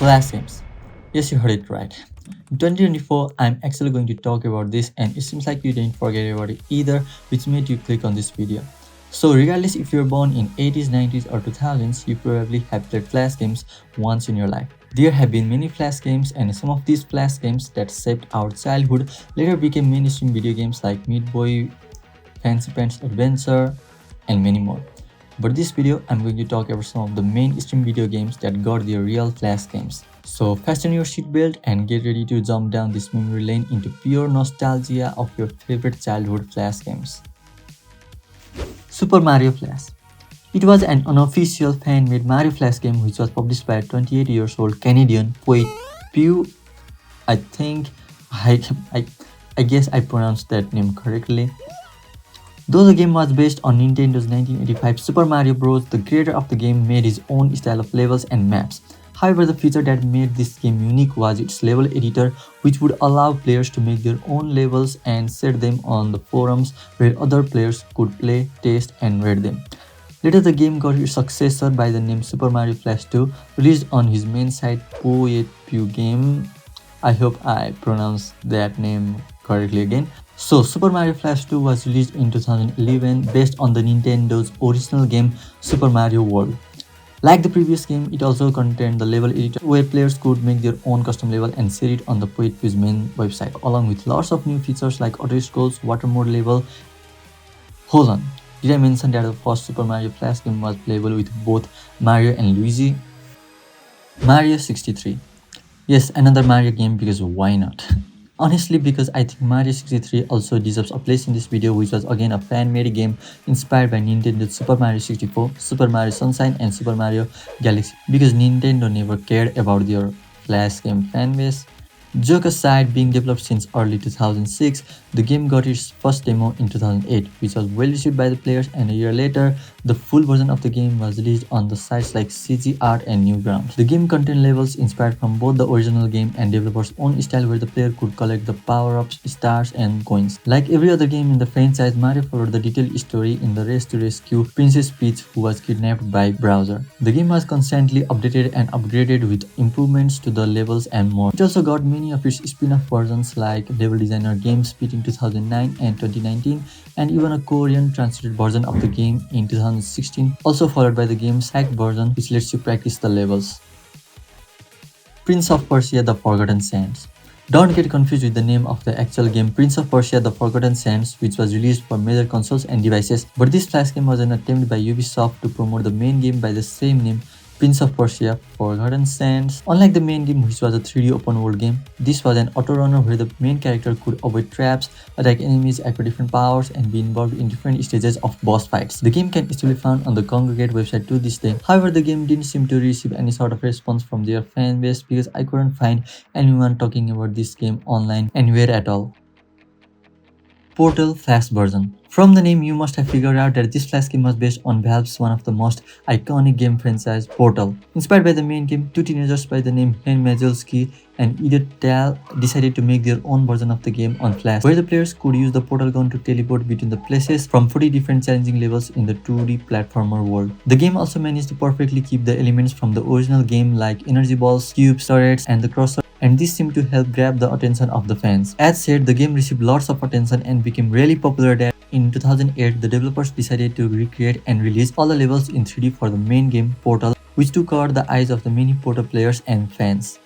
Flash games. Yes, you heard it right. In 2024, I'm actually going to talk about this, and it seems like you didn't forget about it either, which made you click on this video. So, regardless if you're born in 80s, 90s, or 2000s, you probably have played Flash games once in your life. There have been many Flash games, and some of these Flash games that shaped our childhood later became mainstream video games like Meat Boy, Fancy Pants Adventure, and many more. But this video, I'm going to talk about some of the mainstream video games that got their real Flash games. So fasten your seatbelt and get ready to jump down this memory lane into pure nostalgia of your favorite childhood Flash games. Super Mario Flash. It was an unofficial fan-made Mario Flash game which was published by a 28 years old Canadian pouetpu. I think I guess I pronounced that name correctly. Though the game was based on Nintendo's 1985 Super Mario Bros., the creator of the game made his own style of levels and maps. However, the feature that made this game unique was its level editor, which would allow players to make their own levels and set them on the forums where other players could play, test, and rate them. Later, the game got its successor by the name Super Mario Flash 2, released on his main site pouetpu game. I hope I pronounced that name correctly again. So, Super Mario Flash 2 was released in 2011 based on the Nintendo's original game Super Mario World. Like the previous game, it also contained the level editor where players could make their own custom level and share it on the pouetpu's main website, along with lots of new features like auto scrolls, water mode level. Hold on, did I mention that the first Super Mario Flash game was playable with both Mario and Luigi? Mario 63. Yes, another Mario game because why not? Honestly, because I think Mario 63 also deserves a place in this video, which was again a fan-made game inspired by Nintendo's Super Mario 64, Super Mario Sunshine, and Super Mario Galaxy, because Nintendo never cared about their Flash game fanbase. Joke aside, being developed since early 2006, the game got its first demo in 2008, which was well received by the players, and a year later, the full version of the game was released on the sites like CG Art and Newgrounds. The game contained levels inspired from both the original game and developers' own style, where the player could collect the power-ups, stars, and coins. Like every other game in the franchise, Mario followed the detailed story in the race to rescue Princess Peach, who was kidnapped by Bowser. The game was constantly updated and upgraded with improvements to the levels and more. It also got many of its spin-off versions like Level Designer Game Speed in 2009 and 2019, and even a Korean translated version of the game in 2016, also followed by the game's hacked version, which lets you practice the levels. Prince of Persia: The Forgotten Sands. Don't get confused with the name of the actual game Prince of Persia: The Forgotten Sands, which was released for major consoles and devices, but this Flash game was an attempt by Ubisoft to promote the main game by the same name, Prince of Persia: Forgotten Sands. Unlike the main game, which was a 3D open world game, this was an auto-runner where the main character could avoid traps, attack enemies, acquire different powers, and be involved in different stages of boss fights. The game can still be found on the Kongregate website to this day. However, the game didn't seem to receive any sort of response from their fan base because I couldn't find anyone talking about this game online anywhere at all. Portal Flash version. From the name, you must have figured out that this Flash game was based on Valve's one of the most iconic game franchise, Portal. Inspired by the main game, two teenagers by the name Hen Mazelski and Edith Tal decided to make their own version of the game on Flash, where the players could use the portal gun to teleport between the places from 40 different challenging levels in the 2D platformer world. The game also managed to perfectly keep the elements from the original game like energy balls, cubes, turrets, and the crosser, and this seemed to help grab the attention of the fans. As said, the game received lots of attention and became really popular that in 2008, the developers decided to recreate and release all the levels in 3D for the main game, Portal, which took out the eyes of the many Portal players and fans.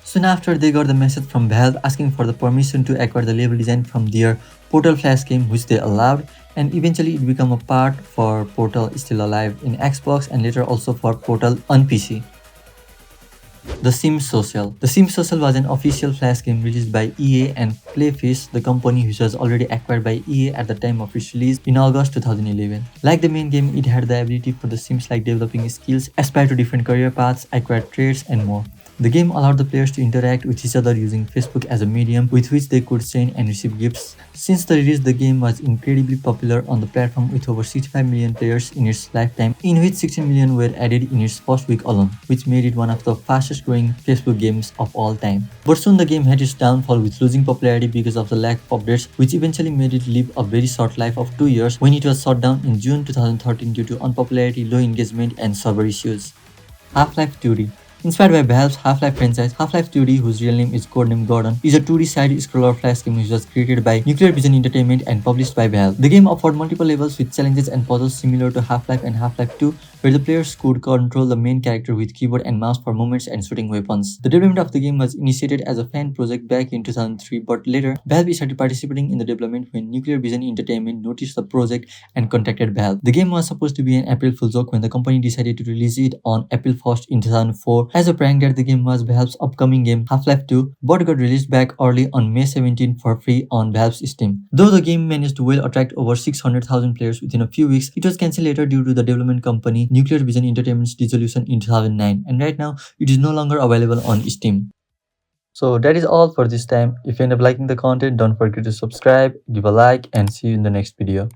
Soon after, they got the message from Valve asking for the permission to acquire the level design from their Portal Flash game, which they allowed, and eventually it became a part for Portal Still Alive in Xbox and later also for Portal on PC. The Sims Social. The Sims Social was an official Flash game released by EA and Playfish, the company which was already acquired by EA at the time of its release in August 2011. Like the main game, it had the ability for the Sims like developing skills, aspire to different career paths, acquire traits, and more. The game allowed the players to interact with each other using Facebook as a medium with which they could send and receive gifts. Since the release, the game was incredibly popular on the platform with over 65 million players in its lifetime, in which 16 million were added in its first week alone, which made it one of the fastest growing Facebook games of all time. But soon the game had its downfall with losing popularity because of the lack of updates, which eventually made it live a very short life of 2 years when it was shut down in June 2013 due to unpopularity, low engagement, and server issues. Half-Life 2D. Inspired by Valve's Half-Life franchise, Half-Life 2D, whose real name is codename Gordon, is a 2D side-scroller flash game which was created by Nuclearvision Entertainment and published by Valve. The game offered multiple levels with challenges and puzzles similar to Half-Life and Half-Life 2, where the players could control the main character with keyboard and mouse for movements and shooting weapons. The development of the game was initiated as a fan project back in 2003, but later, Valve started participating in the development when Nuclear Vision Entertainment noticed the project and contacted Valve. The game was supposed to be an April Fool's joke when the company decided to release it on April 1st in 2004 as a prank that the game was Valve's upcoming game Half-Life 2, but got released back early on May 17 for free on Valve's Steam. Though the game managed to well attract over 600,000 players within a few weeks, it was cancelled later due to the development company Nuclear Vision Entertainment's dissolution in 2009, and right now it is no longer available on Steam. So that is all for this time. If you end up liking the content, don't forget to subscribe, give a like, and see you in the next video.